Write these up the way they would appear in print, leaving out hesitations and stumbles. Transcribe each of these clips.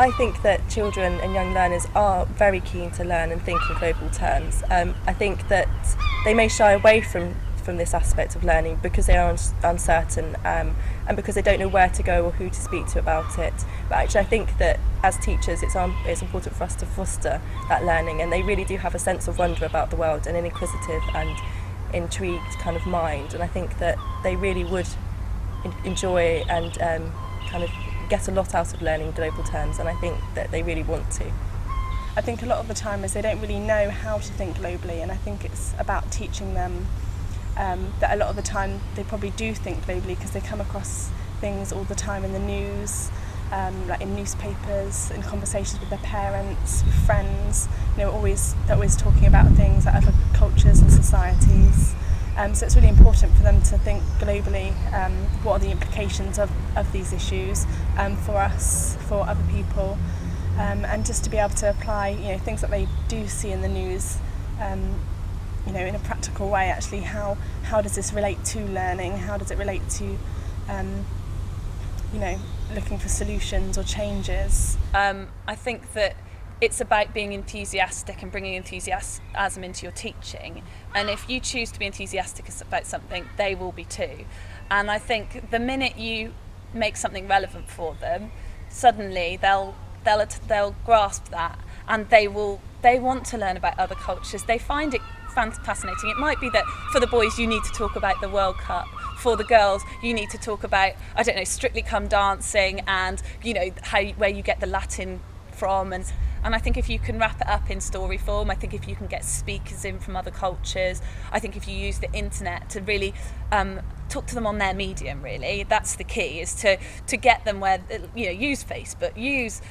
I think that children and young learners are very keen to learn and think in global terms. I think that they may shy away from this aspect of learning because they are uncertain and because they don't know where to go or who to speak to about it. But actually I think that as teachers it's important for us to foster that learning, and they really do have a sense of wonder about the world and an inquisitive and intrigued kind of mind, and I think that they really would enjoy and kind of get a lot out of learning global terms, and I think that they really want to. I think a lot of the time is they don't really know how to think globally, and I think it's about teaching them that a lot of the time they probably do think globally because they come across things all the time in the news, like in newspapers, in conversations with their parents, with friends. They're always talking about things like other cultures and societies. So it's really important for them to think globally. What are the implications of these issues for us, for other people, and just to be able to apply things that they do see in the news in a practical way. Actually, how does this relate to learning? How does it relate to looking for solutions or changes? I think that it's about being enthusiastic and bringing enthusiasm into your teaching. And if you choose to be enthusiastic about something, they will be too. And I think the minute you make something relevant for them, suddenly they'll grasp that, and they want to learn about other cultures. They find it fascinating. It might be that for the boys you need to talk about the World Cup. For the girls, you need to talk about, I don't know, Strictly Come Dancing and where you get the Latin from, and I think if you can wrap it up in story form, I think if you can get speakers in from other cultures, I think if you use the internet to really talk to them on their medium, really, that's the key, is to get them where, use Facebook, use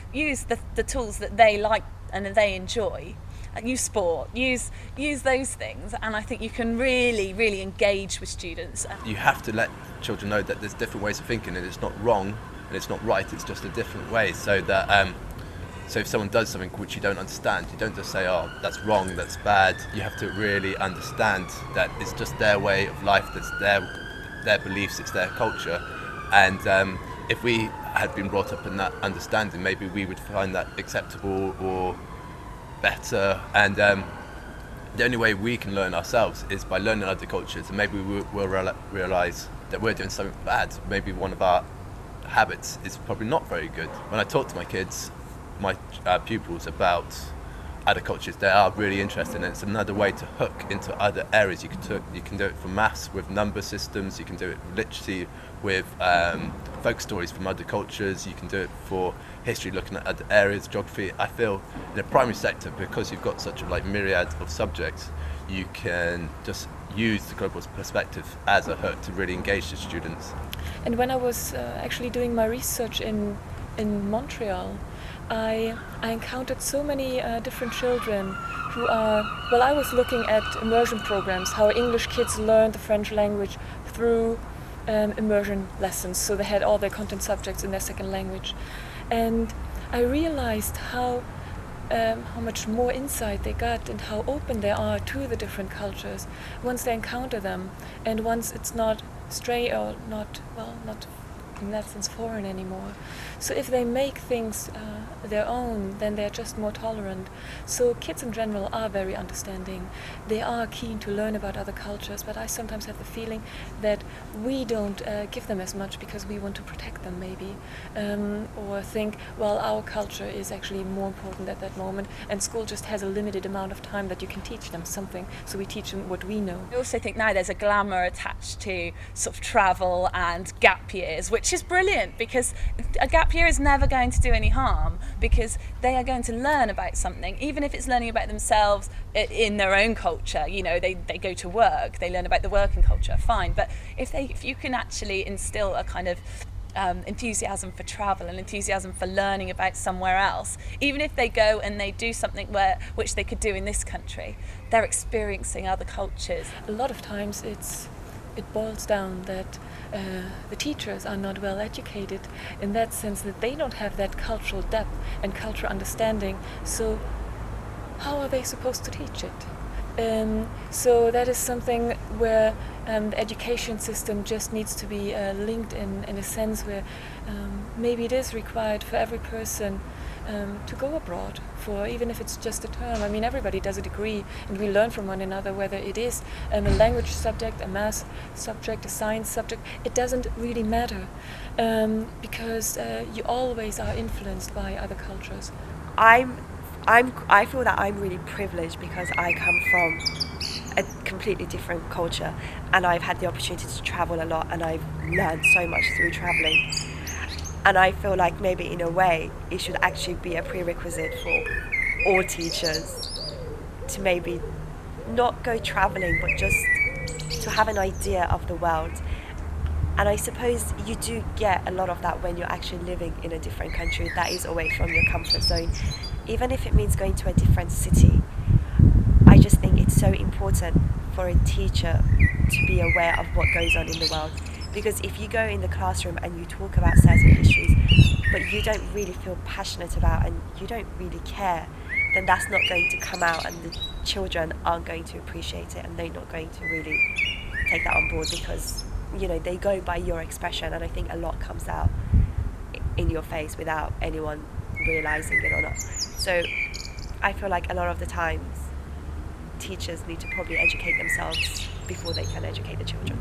the tools that they like and they enjoy, use sport, use those things, and I think you can really, really engage with students. You have to let children know that there's different ways of thinking, and it's not wrong and it's not right, it's just a different way, so that so if someone does something which you don't understand, you don't just say, oh, that's wrong, that's bad. You have to really understand that it's just their way of life, that's their beliefs, it's their culture. And if we had been brought up in that understanding, maybe we would find that acceptable or better. And the only way we can learn ourselves is by learning other cultures, and maybe we'll realise that we're doing something bad. Maybe one of our habits is probably not very good. When I talk to my kids, my pupils, about other cultures, they are really interested, and it's another way to hook into other areas. You can do it for maths with number systems, you can do it literacy with folk stories from other cultures, you can do it for history, looking at other areas, geography. I feel in the primary sector, because you've got such a myriad of subjects, you can just use the global perspective as a hook to really engage the students. And when I was actually doing my research in Montreal, I encountered so many different children who are, I was looking at immersion programs, how English kids learn the French language through immersion lessons, so they had all their content subjects in their second language. And I realized how much more insight they got and how open they are to the different cultures once they encounter them, and once it's not stray or not in that sense foreign anymore. So if they make things their own, then they're just more tolerant. So kids in general are very understanding. They are keen to learn about other cultures, but I sometimes have the feeling that we don't give them as much because we want to protect them, maybe, or think, well, our culture is actually more important at that moment, and school just has a limited amount of time that you can teach them something, so we teach them what we know. I also think now there's a glamour attached to sort of travel and gap years, which is brilliant, because a gap year is never going to do any harm, because they are going to learn about something, even if it's learning about themselves in their own culture. They go to work, they learn about the working culture, fine, but if you can actually instill a kind of enthusiasm for travel and enthusiasm for learning about somewhere else, even if they go and they do something which they could do in this country, they're experiencing other cultures. A lot of times it boils down that the teachers are not well educated, in that sense that they don't have that cultural depth and cultural understanding, so how are they supposed to teach it? So that is something where the education system just needs to be linked in a sense where maybe it is required for every person to go abroad for, even if it's just a term. I mean, everybody does a degree, and we learn from one another, whether it is a language subject, a math subject, a science subject. It doesn't really matter, because you always are influenced by other cultures. I feel that I'm really privileged because I come from a completely different culture, and I've had the opportunity to travel a lot, and I've learned so much through traveling. And I feel like maybe in a way it should actually be a prerequisite for all teachers to maybe not go traveling, but just to have an idea of the world. And I suppose you do get a lot of that when you're actually living in a different country that is away from your comfort zone. Even if it means going to a different city, I just think it's so important for a teacher to be aware of what goes on in the world. Because if you go in the classroom and you talk about certain issues, but you don't really feel passionate about and you don't really care, then that's not going to come out, and the children aren't going to appreciate it, and they're not going to really take that on board, because they go by your expression, and I think a lot comes out in your face without anyone realizing it or not. So I feel like a lot of the times teachers need to probably educate themselves before they can educate the children.